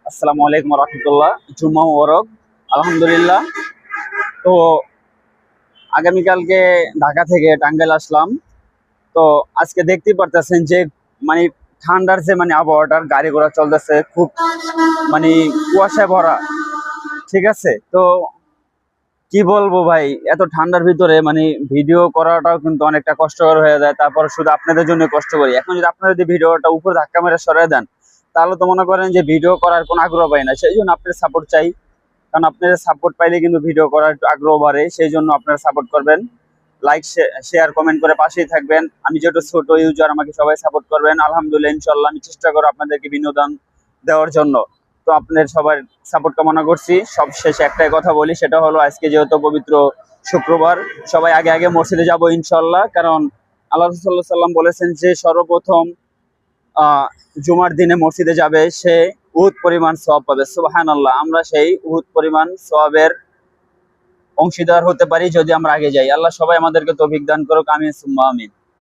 আসসালামু আলাইকুম রহমতুল্লাহ। জুম্মা মোবারক। আলহামদুলিল্লাহ। তো আগামীকালকে ঢাকা থেকে টাঙ্গাইল আসলাম। তো আজকে দেখতেই পারতেছেন যে মানে ঠান্ডার যে আবহাওয়াটার গাড়ি ঘোড়া চলতেছে খুব কুয়াশায় ভরা। ঠিক আছে, তো কি বলবো ভাই, এত ঠান্ডার ভিতরে ভিডিও করাটাও কিন্তু অনেকটা কষ্টকর হয়ে যায়। তারপর শুধু আপনাদের জন্য কষ্ট করি। এখন যদি আপনারা যদি ভিডিওটা উপরে ধাক্কা মেরে সরিয়ে দেন, তাহলে তো মনে করেন যে ভিডিও করার কোনো আগ্রহ পাই না। সেই জন্য আপনাদের সাপোর্ট চাই, কারণ আপনাদের সাপোর্ট পাইলে কিন্তু ভিডিও করার একটু আগ্রহ বাড়ে। সেই জন্য আপনারা সাপোর্ট করবেন, লাইক শেয়ার কমেন্ট করে পাশেই থাকবেন। আমি যেহেতু ছোট ইউজার, আমাকে সবাই সাপোর্ট করবেন। আলহামদুলিল্লাহ, ইনশাল্লাহ আমি চেষ্টা করব আপনাদেরকে বিনোদন দেওয়ার জন্য। তো আপনাদের সবার সাপোর্ট কামনা করছি। সব শেষে একটাই কথা বলি, সেটা হলো আজকে যেহেতু পবিত্র শুক্রবার, সবাই আগে আগে মসজিদে যাব ইনশাল্লাহ। কারণ আল্লাহ রাসূলুল্লাহ সাল্লাল্লাহু আলাইহি ওয়াসাল্লাম বলেছেন যে সর্বপ্রথম জুমার দিনে মসজিদে যাবে সে উহুদ পরিমাণ সওয়াব পাবে। সুবহানাল্লাহ, আমরা সেই উহুদ পরিমাণ সওয়াবের অংশীদার হতে পারি যদি আমরা আগে যাই। আল্লাহ সবাই আমাদেরকে তৌফিক দান করুক, আমিন সুম্মা আমিন।